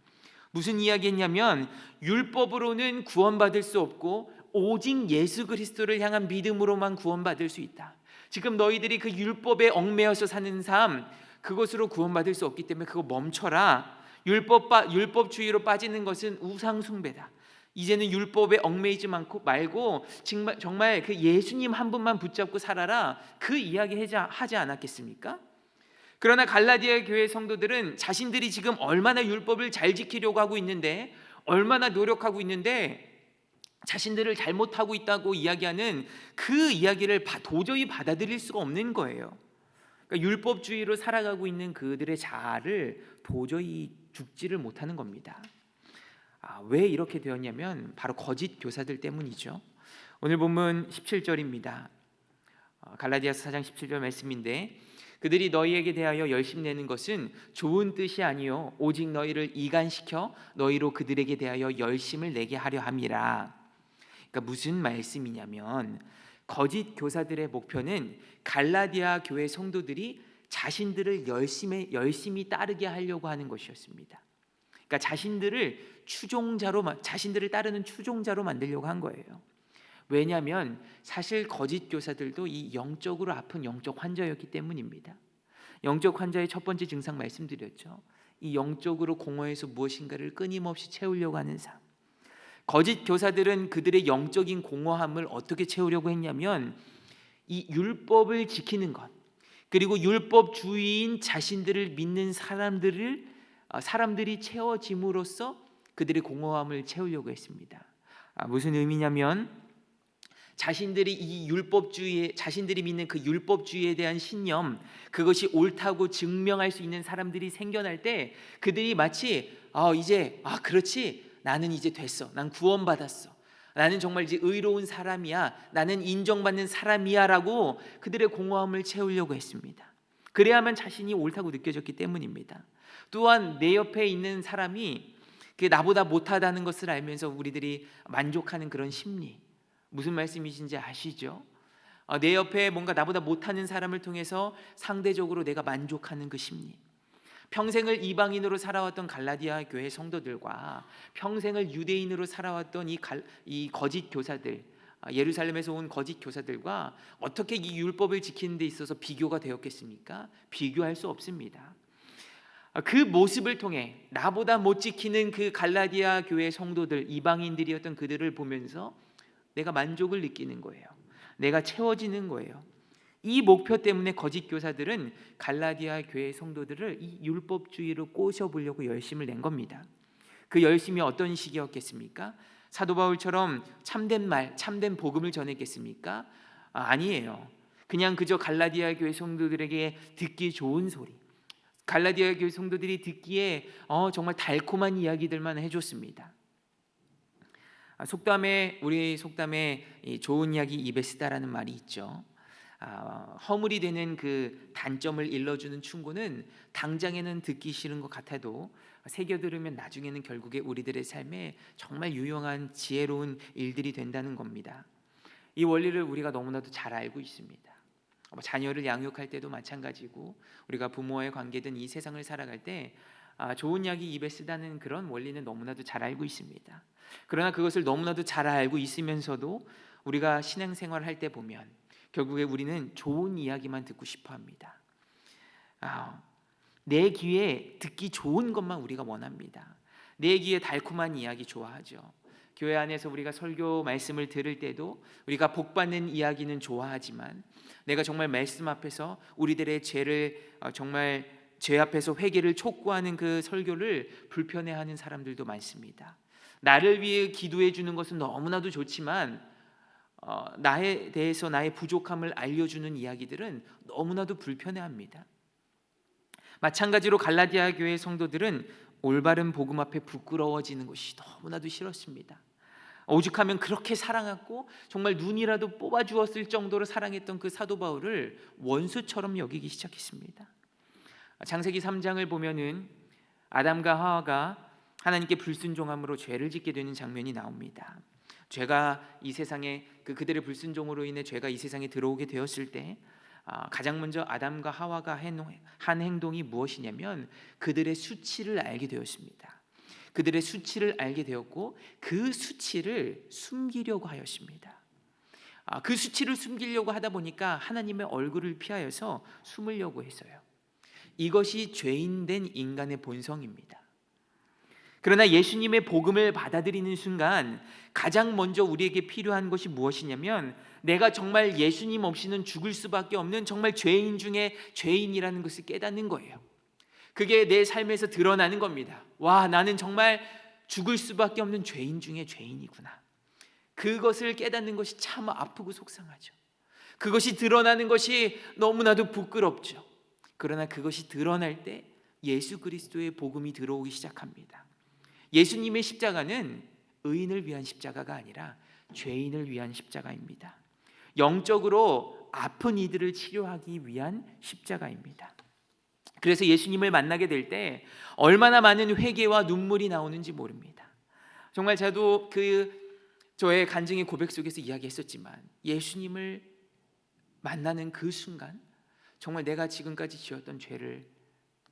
무슨 이야기했냐면 율법으로는 구원받을 수 없고 오직 예수 그리스도를 향한 믿음으로만 구원받을 수 있다. 지금 너희들이 그 율법에 얽매여서 사는 삶, 그것으로 구원받을 수 없기 때문에 그거 멈춰라. 율법주의로 빠지는 것은 우상 숭배다. 이제는 율법에 얽매이지 말고 정말 그 예수님 한 분만 붙잡고 살아라. 그 이야기 하지 않았겠습니까? 그러나 갈라디아 교회 성도들은 자신들이 지금 얼마나 율법을 잘 지키려고 하고 있는데, 얼마나 노력하고 있는데 자신들을 잘못하고 있다고 이야기하는 그 이야기를 도저히 받아들일 수가 없는 거예요. 그러니까 율법주의로 살아가고 있는 그들의 자아를 도저히 죽지를 못하는 겁니다. 왜 이렇게 되었냐면 바로 거짓 교사들 때문이죠. 오늘 본문 17절입니다. 갈라디아서 4장 17절 말씀인데, 그들이 너희에게 대하여 열심 내는 것은 좋은 뜻이 아니요 오직 너희를 이간시켜 너희로 그들에게 대하여 열심을 내게 하려 함이라. 그러니까 무슨 말씀이냐면, 거짓 교사들의 목표는 갈라디아 교회 성도들이 자신들을 열심히 따르게 하려고 하는 것이었습니다. 그러니까 자신들을 따르는 추종자로 만들려고 한 거예요. 왜냐하면 사실 거짓 교사들도 이 영적으로 아픈 영적 환자였기 때문입니다. 영적 환자의 첫 번째 증상 말씀드렸죠. 이 영적으로 공허해서 무엇인가를 끊임없이 채우려고 하는 삶. 거짓 교사들은 그들의 영적인 공허함을 어떻게 채우려고 했냐면, 이 율법을 지키는 것, 그리고 율법주의인 자신들을 믿는 사람들이 채워짐으로써 그들의 공허함을 채우려고 했습니다. 무슨 의미냐면, 자신들이 믿는 그 율법주의에 대한 신념, 그것이 옳다고 증명할 수 있는 사람들이 생겨날 때 그들이 마치 그렇지, 나는 이제 됐어, 난 구원받았어, 나는 정말 이제 의로운 사람이야, 나는 인정받는 사람이야 라고 그들의 공허함을 채우려고 했습니다. 그래야만 자신이 옳다고 느껴졌기 때문입니다. 또한 내 옆에 있는 사람이 나보다 못하다는 것을 알면서 우리들이 만족하는 그런 심리, 무슨 말씀이신지 아시죠? 내 옆에 뭔가 나보다 못하는 사람을 통해서 상대적으로 내가 만족하는 그 심리. 평생을 이방인으로 살아왔던 갈라디아 교회 성도들과 평생을 유대인으로 살아왔던 이 거짓 교사들, 예루살렘에서 온 거짓 교사들과 어떻게 이 율법을 지키는 데 있어서 비교가 되었겠습니까? 비교할 수 없습니다. 그 모습을 통해 나보다 못 지키는 그 갈라디아 교회 성도들, 이방인들이었던 그들을 보면서 내가 만족을 느끼는 거예요. 내가 채워지는 거예요. 이 목표 때문에 거짓 교사들은 갈라디아 교회 성도들을 이 율법주의로 꼬셔보려고 열심을 낸 겁니다. 그 열심이 어떤 식이었겠습니까? 사도 바울처럼 참된 복음을 전했겠습니까? 아니에요. 그냥 그저 갈라디아 교회 성도들에게 듣기 좋은 소리, 갈라디아 교회 성도들이 듣기에 정말 달콤한 이야기들만 해줬습니다. 우리 속담에 좋은 이야기 입에 쓰다라는 말이 있죠. 허물이 되는 그 단점을 일러주는 충고는 당장에는 듣기 싫은 것 같아도 새겨 들으면 나중에는 결국에 우리들의 삶에 정말 유용한 지혜로운 일들이 된다는 겁니다. 이 원리를 우리가 너무나도 잘 알고 있습니다. 자녀를 양육할 때도 마찬가지고, 우리가 부모와의 관계든 이 세상을 살아갈 때 좋은 이야기 입에 쓰다는 그런 원리는 너무나도 잘 알고 있습니다. 그러나 그것을 너무나도 잘 알고 있으면서도 우리가 신앙생활을 할 때 보면 결국에 우리는 좋은 이야기만 듣고 싶어 합니다. 내 귀에 듣기 좋은 것만 우리가 원합니다. 내 귀에 달콤한 이야기 좋아하죠. 교회 안에서 우리가 설교 말씀을 들을 때도 우리가 복받는 이야기는 좋아하지만, 내가 정말 말씀 앞에서 우리들의 정말 죄 앞에서 회개를 촉구하는 그 설교를 불편해하는 사람들도 많습니다. 나를 위해 기도해 주는 것은 너무나도 좋지만 나에 대해서 나의 부족함을 알려주는 이야기들은 너무나도 불편해합니다. 마찬가지로 갈라디아 교회 성도들은 올바른 복음 앞에 부끄러워지는 것이 너무나도 싫었습니다. 오죽하면 그렇게 사랑했고 정말 눈이라도 뽑아주었을 정도로 사랑했던 그 사도 바울을 원수처럼 여기기 시작했습니다. 창세기 3장을 보면은 아담과 하와가 하나님께 불순종함으로 죄를 짓게 되는 장면이 나옵니다. 죄가 이 세상에 그들의 불순종으로 인해 죄가 이 세상에 들어오게 되었을 때 가장 먼저 아담과 하와가 한 행동이 무엇이냐면 그들의 수치를 알게 되었습니다. 그들의 수치를 알게 되었고 그 수치를 숨기려고 하였습니다. 그 수치를 숨기려고 하다 보니까 하나님의 얼굴을 피하여서 숨으려고 했어요. 이것이 죄인된 인간의 본성입니다. 그러나 예수님의 복음을 받아들이는 순간 가장 먼저 우리에게 필요한 것이 무엇이냐면, 내가 정말 예수님 없이는 죽을 수밖에 없는 정말 죄인 중에 죄인이라는 것을 깨닫는 거예요. 그게 내 삶에서 드러나는 겁니다. 와, 나는 정말 죽을 수밖에 없는 죄인 중에 죄인이구나. 그것을 깨닫는 것이 참 아프고 속상하죠. 그것이 드러나는 것이 너무나도 부끄럽죠. 그러나 그것이 드러날 때 예수 그리스도의 복음이 들어오기 시작합니다. 예수님의 십자가는 의인을 위한 십자가가 아니라 죄인을 위한 십자가입니다. 영적으로 아픈 이들을 치료하기 위한 십자가입니다. 그래서 예수님을 만나게 될 때 얼마나 많은 회개와 눈물이 나오는지 모릅니다. 정말 저도 저의 간증의 고백 속에서 이야기했었지만, 예수님을 만나는 그 순간 정말 내가 지금까지 지었던 죄를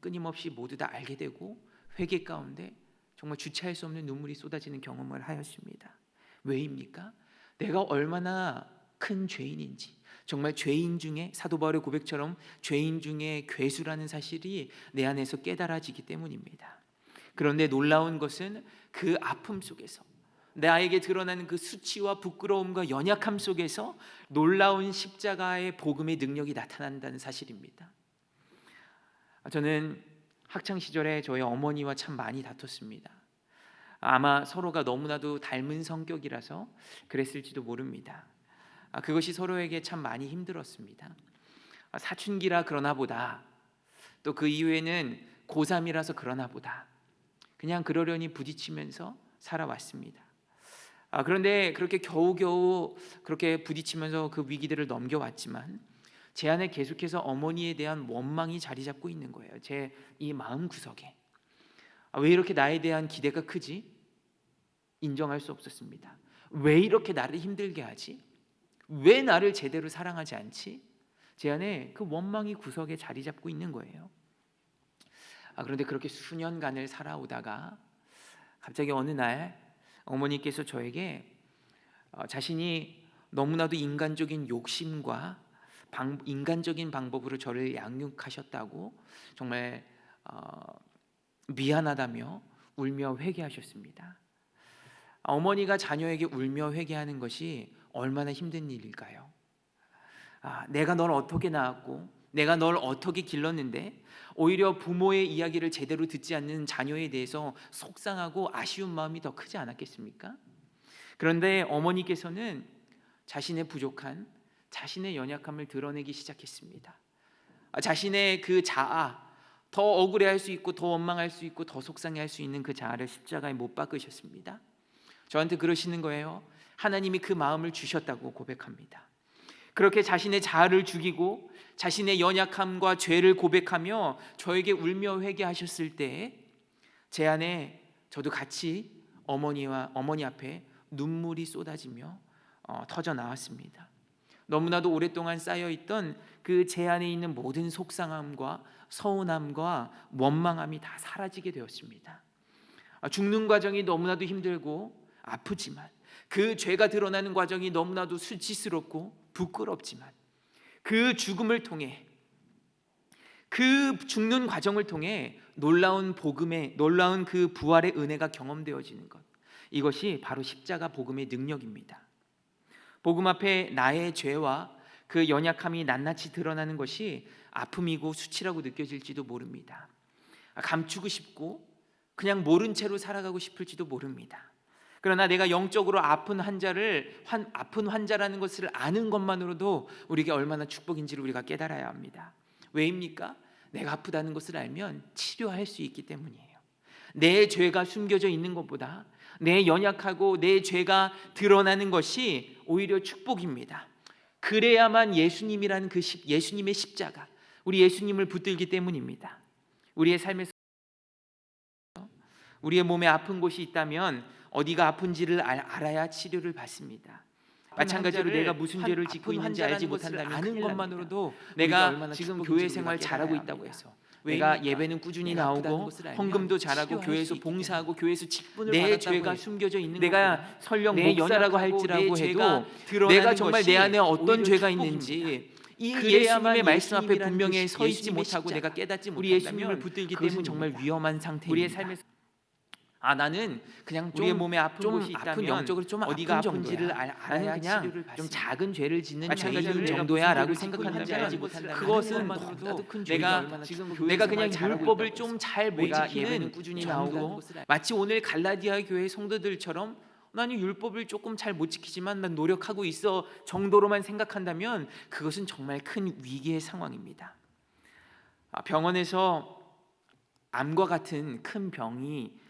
끊임없이 모두 다 알게 되고 회개 가운데 정말 주체할 수 없는 눈물이 쏟아지는 경험을 하였습니다. 왜입니까? 내가 얼마나 큰 죄인인지, 정말 죄인 중에, 사도 바울의 고백처럼 죄인 중에 괴수라는 사실이 내 안에서 깨달아지기 때문입니다. 그런데 놀라운 것은 그 아픔 속에서, 나에게 드러나는 그 수치와 부끄러움과 연약함 속에서 놀라운 십자가의 복음의 능력이 나타난다는 사실입니다. 저는 학창 시절에 저희 어머니와 참 많이 다퉜습니다. 아마 서로가 너무나도 닮은 성격이라서 그랬을지도 모릅니다. 그것이 서로에게 참 많이 힘들었습니다. 사춘기라 그러나 보다, 또 그 이후에는 고3이라서 그러나 보다, 그냥 그러려니 부딪히면서 살아왔습니다. 그런데 그렇게 겨우겨우 그렇게 부딪히면서 그 위기들을 넘겨왔지만 제 안에 계속해서 어머니에 대한 원망이 자리 잡고 있는 거예요. 제 이 마음 구석에. 왜 이렇게 나에 대한 기대가 크지? 인정할 수 없었습니다. 왜 이렇게 나를 힘들게 하지? 왜 나를 제대로 사랑하지 않지? 제 안에 그 원망이 구석에 자리 잡고 있는 거예요. 그런데 그렇게 수년간을 살아오다가 갑자기 어느 날 어머니께서 저에게 자신이 너무나도 인간적인 욕심과 인간적인 방법으로 저를 양육하셨다고 정말 미안하다며 울며 회개하셨습니다. 어머니가 자녀에게 울며 회개하는 것이 얼마나 힘든 일일까요? 내가 널 어떻게 낳았고 내가 널 어떻게 길렀는데 오히려 부모의 이야기를 제대로 듣지 않는 자녀에 대해서 속상하고 아쉬운 마음이 더 크지 않았겠습니까? 그런데 어머니께서는 자신의 부족한, 자신의 연약함을 드러내기 시작했습니다. 자신의 그 자아, 더 억울해할 수 있고 더 원망할 수 있고 더 속상해할 수 있는 그 자아를 십자가에 못 박으셨습니다. 저한테 그러시는 거예요. 하나님이 그 마음을 주셨다고 고백합니다. 그렇게 자신의 자아를 죽이고 자신의 연약함과 죄를 고백하며 저에게 울며 회개하셨을 때 제 안에 저도 같이 어머니 앞에 눈물이 쏟아지며 터져 나왔습니다. 너무나도 오랫동안 쌓여있던 그 제 안에 있는 모든 속상함과 서운함과 원망함이 다 사라지게 되었습니다. 죽는 과정이 너무나도 힘들고 아프지만, 그 죄가 드러나는 과정이 너무나도 수치스럽고 부끄럽지만, 그 죽음을 통해, 그 죽는 과정을 통해 놀라운 복음의, 놀라운 그 부활의 은혜가 경험되어지는 것, 이것이 바로 십자가 복음의 능력입니다. 복음 앞에 나의 죄와 그 연약함이 낱낱이 드러나는 것이 아픔이고 수치라고 느껴질지도 모릅니다. 감추고 싶고 그냥 모른 채로 살아가고 싶을지도 모릅니다. 그러나 내가 영적으로 아픈 환자라는 것을 아는 것만으로도 우리에게 얼마나 축복인지를 우리가 깨달아야 합니다. 왜입니까? 내가 아프다는 것을 알면 치료할 수 있기 때문이에요. 내 죄가 숨겨져 있는 것보다 내 연약하고 내 죄가 드러나는 것이 오히려 축복입니다. 그래야만 예수님이라는 그 예수님의 십자가, 우리 예수님을 붙들기 때문입니다. 우리의 삶에서 우리의 몸에 아픈 곳이 있다면 어디가 아픈지를 알아야 치료를 받습니다. 마찬가지로 내가 무슨 죄를 짓고 있는지 알지 못한다면 아는 것만으로도 내가 지금 교회 생활 잘하고 있다고 해서 내가 예배는 꾸준히 나오고 헌금도 잘하고 교회에서 봉사하고 교회에서 직분을 내 죄가 숨겨져 있는 내가 설령 목사라고 할지라고 해도 내가 정말 내 안에 어떤 죄가 있는지 이 예수님의 말씀 앞에 분명히 서 있지 못하고 내가 깨닫지 못한다면 우리 예수님을 붙들기 때문에 정말 위험한 상태입니다. 우리의 삶에서 나는 그냥 우리의 몸에 아픈 곳이 있다면 영적으로 좀 어디가 아픈지를 알아야 그냥 좀 작은 죄를 짓는 죄인 정도야라고 생각한다면 그것은 너무나도 큰 죄가 내가 그냥 율법을 좀 잘 못 지키는 꾸준히 나오고 마치 오늘 갈라디아 교회 성도들처럼 나는 율법을 조금 잘 못 지키지만 난 노력하고 있어 정도로만 생각한다면 그것은 정말 큰 위기의 상황입니다. 병원에서 암과 같은 큰 병이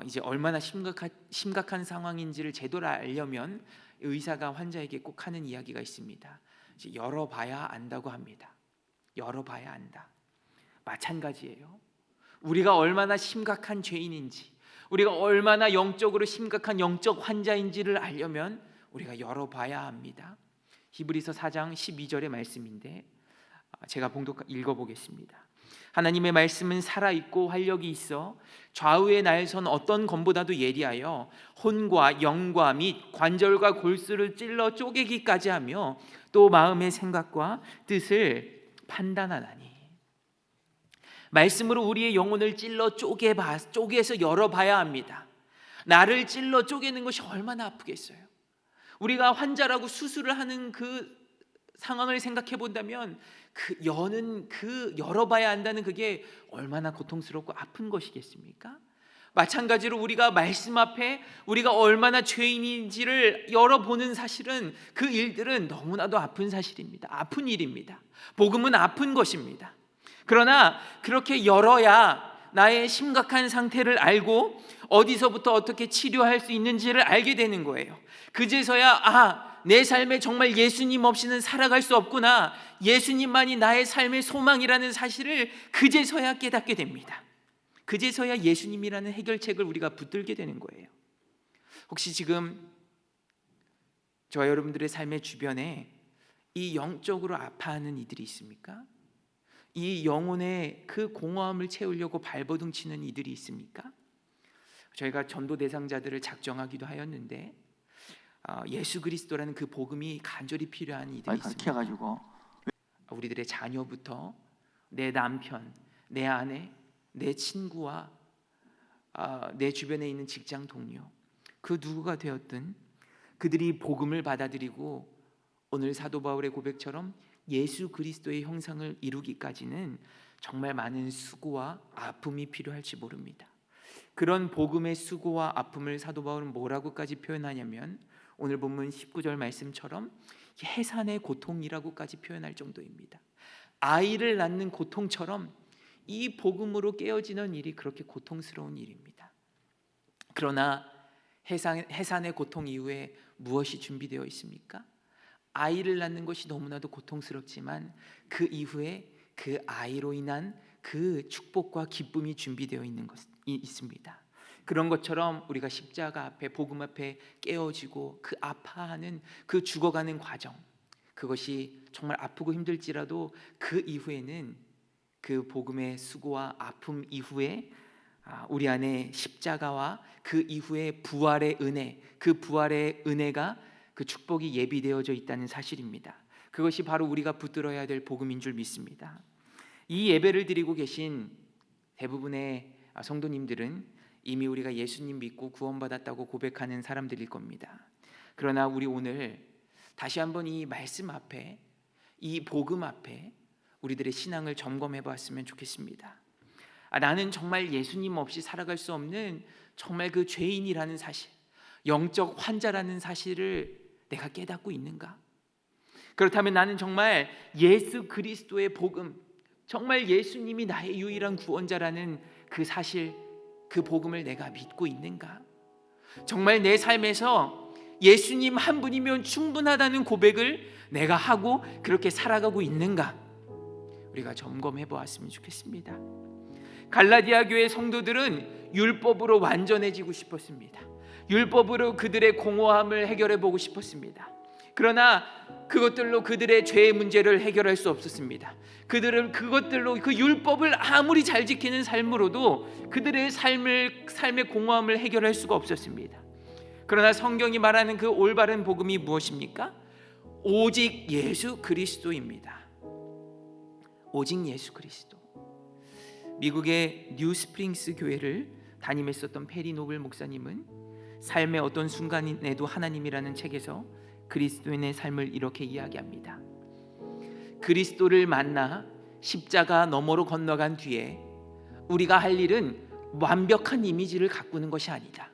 이제 얼마나 심각한 상황인지를 제대로 알려면 의사가 환자에게 꼭 하는 이야기가 있습니다. 이제 열어봐야 안다고 합니다. 열어봐야 안다. 마찬가지예요. 우리가 얼마나 심각한 죄인인지, 우리가 얼마나 영적으로 심각한 영적 환자인지를 알려면 우리가 열어봐야 합니다. 히브리서 4장 12절의 말씀인데 제가 봉독 읽어보겠습니다. 하나님의 말씀은 살아있고 활력이 있어 좌우의 날선 어떤 검보다도 예리하여 혼과 영과 및 관절과 골수를 찔러 쪼개기까지 하며 또 마음의 생각과 뜻을 판단하나니. 말씀으로 우리의 영혼을 찔러 쪼개서 열어봐야 합니다. 나를 찔러 쪼개는 것이 얼마나 아프겠어요. 우리가 환자라고 수술을 하는 그 상황을 생각해 본다면 그 열어봐야 한다는 그게 얼마나 고통스럽고 아픈 것이겠습니까? 마찬가지로 우리가 말씀 앞에 우리가 얼마나 죄인인지를 열어보는 사실은 그 일들은 너무나도 아픈 사실입니다. 아픈 일입니다. 복음은 아픈 것입니다. 그러나 그렇게 열어야 나의 심각한 상태를 알고 어디서부터 어떻게 치료할 수 있는지를 알게 되는 거예요. 그제서야 내 삶에 정말 예수님 없이는 살아갈 수 없구나, 예수님만이 나의 삶의 소망이라는 사실을 그제서야 깨닫게 됩니다. 그제서야 예수님이라는 해결책을 우리가 붙들게 되는 거예요. 혹시 지금 저와 여러분들의 삶의 주변에 이 영적으로 아파하는 이들이 있습니까? 이 영혼의 그 공허함을 채우려고 발버둥 치는 이들이 있습니까? 저희가 전도 대상자들을 작정하기도 하였는데 예수 그리스도라는 그 복음이 간절히 필요한 이들이 있습니다. 우리들의 자녀부터 내 남편, 내 아내, 내 친구와 내 주변에 있는 직장 동료, 그 누구가 되었든 그들이 복음을 받아들이고 오늘 사도 바울의 고백처럼 예수 그리스도의 형상을 이루기까지는 정말 많은 수고와 아픔이 필요할지 모릅니다. 그런 복음의 수고와 아픔을 사도 바울은 뭐라고까지 표현하냐면 오늘 본문 19절 말씀처럼 해산의 고통이라고까지 표현할 정도입니다. 아이를 낳는 고통처럼 이 복음으로 깨어지는 일이 그렇게 고통스러운 일입니다. 그러나 해산의 고통 이후에 무엇이 준비되어 있습니까? 아이를 낳는 것이 너무나도 고통스럽지만 그 이후에 그 아이로 인한 그 축복과 기쁨이 준비되어 있는 것이 있습니다. 그런 것처럼 우리가 십자가 앞에 복음 앞에 깨어지고 그 아파하는 그 죽어가는 과정, 그것이 정말 아프고 힘들지라도 그 이후에는 그 복음의 수고와 아픔 이후에 우리 안에 십자가와 그 이후에 부활의 은혜, 그 부활의 은혜가 그 축복이 예비되어져 있다는 사실입니다. 그것이 바로 우리가 붙들어야 될 복음인 줄 믿습니다. 이 예배를 드리고 계신 대부분의 성도님들은 이미 우리가 예수님 믿고 구원받았다고 고백하는 사람들일 겁니다. 그러나 우리 오늘 다시 한번 이 말씀 앞에, 이 복음 앞에 우리들의 신앙을 점검해 봤으면 좋겠습니다. 나는 정말 예수님 없이 살아갈 수 없는 정말 그 죄인이라는 사실, 영적 환자라는 사실을 내가 깨닫고 있는가? 그렇다면 나는 정말 예수 그리스도의 복음, 정말 예수님이 나의 유일한 구원자라는 그 사실, 그 복음을 내가 믿고 있는가? 정말 내 삶에서 예수님 한 분이면 충분하다는 고백을 내가 하고 그렇게 살아가고 있는가? 우리가 점검해 보았으면 좋겠습니다. 갈라디아 교회 성도들은 율법으로 완전해지고 싶었습니다. 율법으로 그들의 공허함을 해결해 보고 싶었습니다. 그러나 그것들로 그들의 죄의 문제를 해결할 수 없었습니다. 그것들로 그 율법을 아무리 잘 지키는 삶으로도 그들의 삶의 공허함을 해결할 수가 없었습니다. 그러나 성경이 말하는 그 올바른 복음이 무엇입니까? 오직 예수 그리스도입니다. 오직 예수 그리스도. 미국의 뉴스프링스 교회를 담임했었던 페리 노블 목사님은 삶의 어떤 순간에도 하나님이라는 책에서 그리스도인의 삶을 이렇게 이야기합니다. 그리스도를 만나 십자가 너머로 건너간 뒤에 우리가 할 일은 완벽한 이미지를 가꾸는 것이 아니다.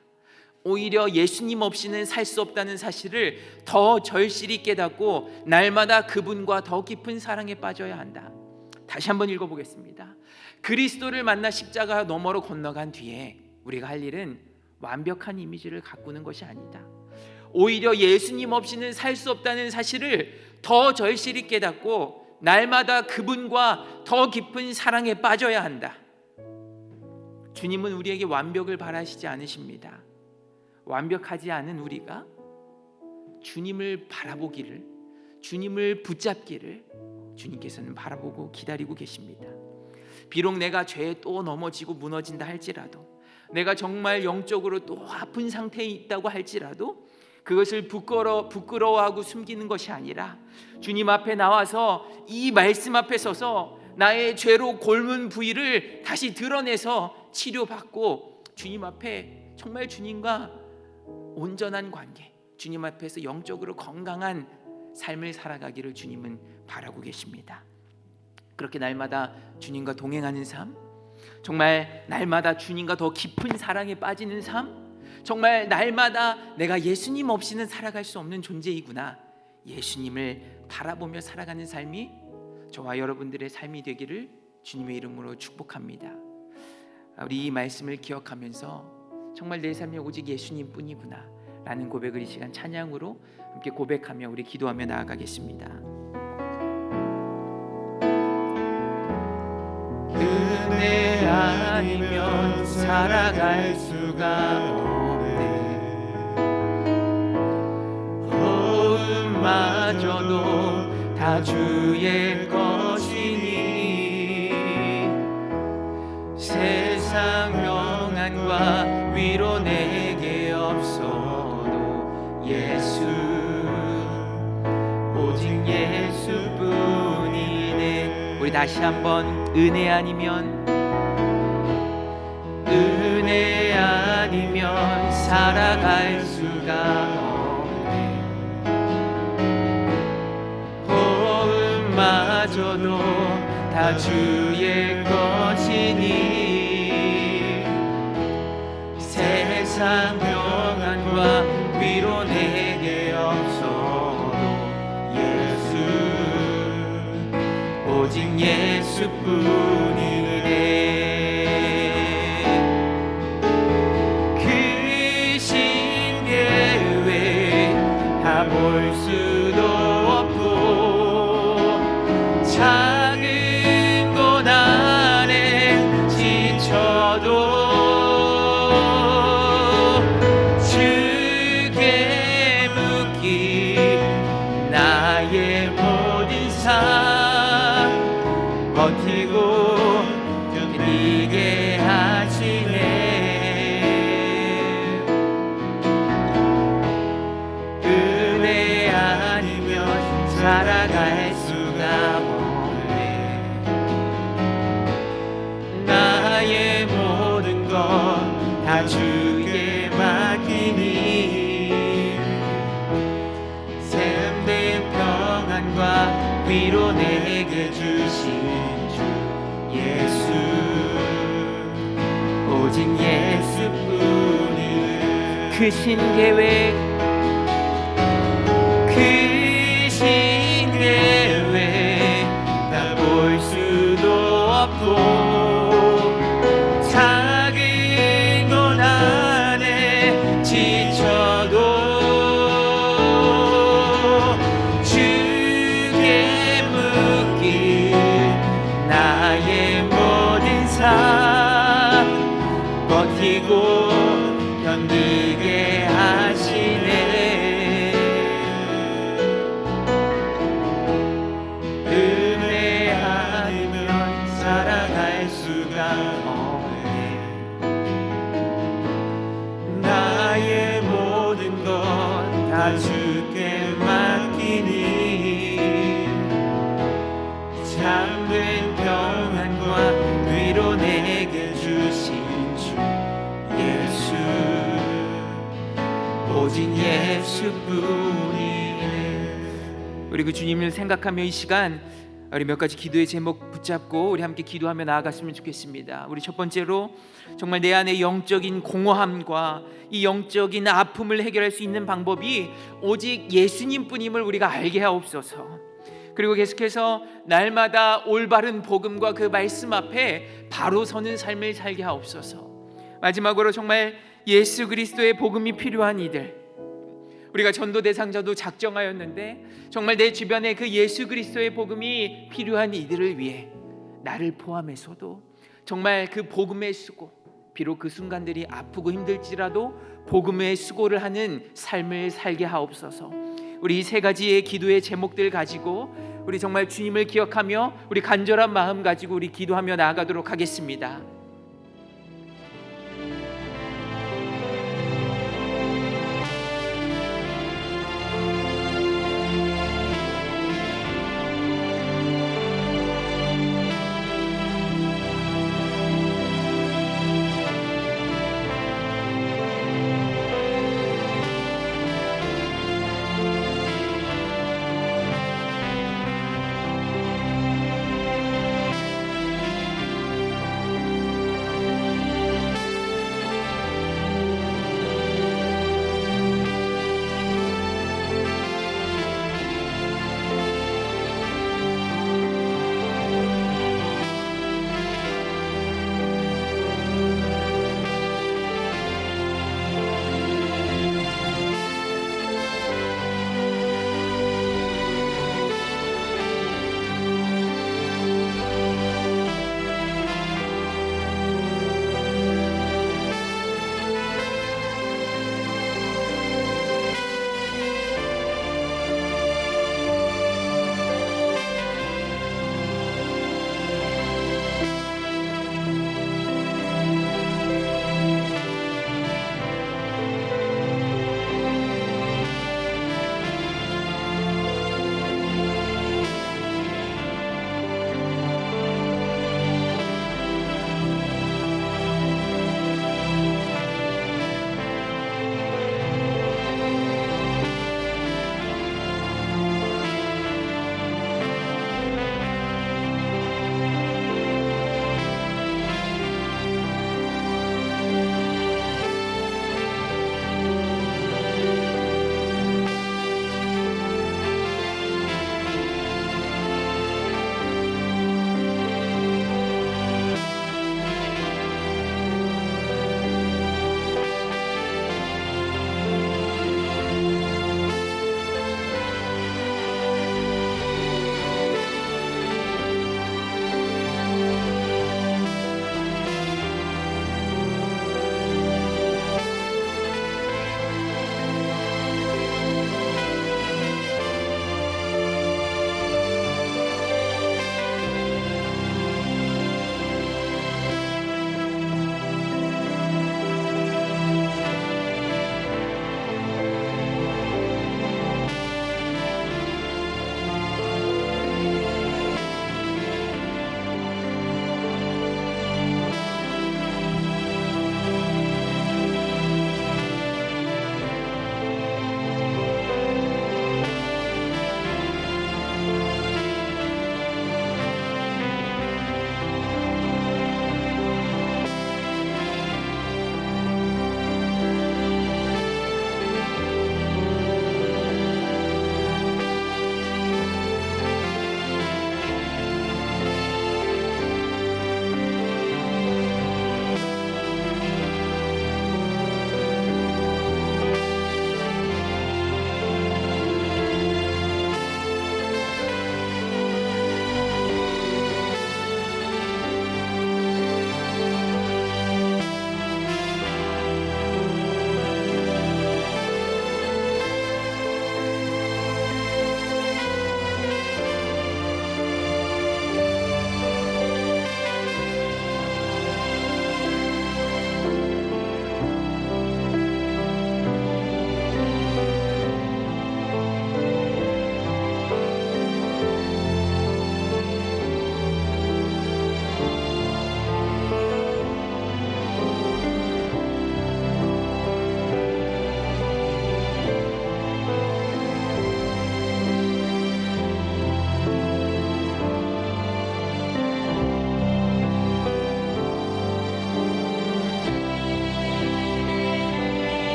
오히려 예수님 없이는 살 수 없다는 사실을 더 절실히 깨닫고 날마다 그분과 더 깊은 사랑에 빠져야 한다. 다시 한번 읽어보겠습니다. 그리스도를 만나 십자가 너머로 건너간 뒤에 우리가 할 일은 완벽한 이미지를 가꾸는 것이 아니다. 오히려 예수님 없이는 살 수 없다는 사실을 더 절실히 깨닫고 날마다 그분과 더 깊은 사랑에 빠져야 한다. 주님은 우리에게 완벽을 바라시지 않으십니다. 완벽하지 않은 우리가 주님을 바라보기를, 주님을 붙잡기를 주님께서는 바라보고 기다리고 계십니다. 비록 내가 죄에 또 넘어지고 무너진다 할지라도, 내가 정말 영적으로 또 아픈 상태에 있다고 할지라도 그것을 부끄러워하고 숨기는 것이 아니라 주님 앞에 나와서 이 말씀 앞에 서서 나의 죄로 골문 부위를 다시 드러내서 치료받고 주님 앞에 정말 주님과 온전한 관계, 주님 앞에서 영적으로 건강한 삶을 살아가기를 주님은 바라고 계십니다. 그렇게 날마다 주님과 동행하는 삶, 정말 날마다 주님과 더 깊은 사랑에 빠지는 삶, 정말 날마다 내가 예수님 없이는 살아갈 수 없는 존재이구나, 예수님을 바라보며 살아가는 삶이 저와 여러분들의 삶이 되기를 주님의 이름으로 축복합니다. 우리 이 말씀을 기억하면서 정말 내 삶이 오직 예수님뿐이구나 라는 고백을 이 시간 찬양으로 함께 고백하며 우리 기도하며 나아가겠습니다. 은혜 아니면 살아갈 수가 없네. 호흡마저도 다 주의 것이니 세상 명안과 위로 내게 없어도 예수, 오직 예수뿐이네. 우리 다시 한번 은혜 아니면 살아갈 수가 없네. 호흡마저도 다 주의 것이니 세상 명안과 위로 내게 없어도 예수, 오직 예수뿐이네. 그 신계획 다 볼 수도 없고 작은 곳 안에 지쳐도 주께 묶인 나의 모든 삶 버티고 견디게 하시네. 은혜 아니면 살아갈 수가 없네. 나의 모든 것 다 주께 맡기니 샘된 평안과 위로 내게 주신 주 예수, 오직 예수뿐이 크신 계획, 크신 계획 다 볼 수도 없고 작은 곳 안에 지쳐도 주께 묶인 나의 모든 삶 버티고 견디게 하시네. 살아갈 수가 없네. 나의 모든 것 다 주께 맡기니 참된 평안과 위로 내게 주신 주 예수, 오직 예수뿐이네. 우리 그 주님을 생각하며 이 시간 우리 몇 가지 기도의 제목 붙잡고 우리 함께 기도하며 나아갔으면 좋겠습니다. 우리 첫 번째로 정말 내 안의 영적인 공허함과 이 영적인 아픔을 해결할 수 있는 방법이 오직 예수님뿐임을 우리가 알게 하옵소서. 그리고 계속해서 날마다 올바른 복음과 그 말씀 앞에 바로 서는 삶을 살게 하옵소서. 마지막으로 정말 예수 그리스도의 복음이 필요한 이들, 우리가 전도 대상자도 작정하였는데 정말 내 주변에 그 예수 그리스도의 복음이 필요한 이들을 위해 나를 포함해서도 정말 그 복음의 수고, 비록 그 순간들이 아프고 힘들지라도 복음의 수고를 하는 삶을 살게 하옵소서. 우리 이 세 가지의 기도의 제목들 가지고 우리 정말 주님을 기억하며 우리 간절한 마음 가지고 우리 기도하며 나아가도록 하겠습니다.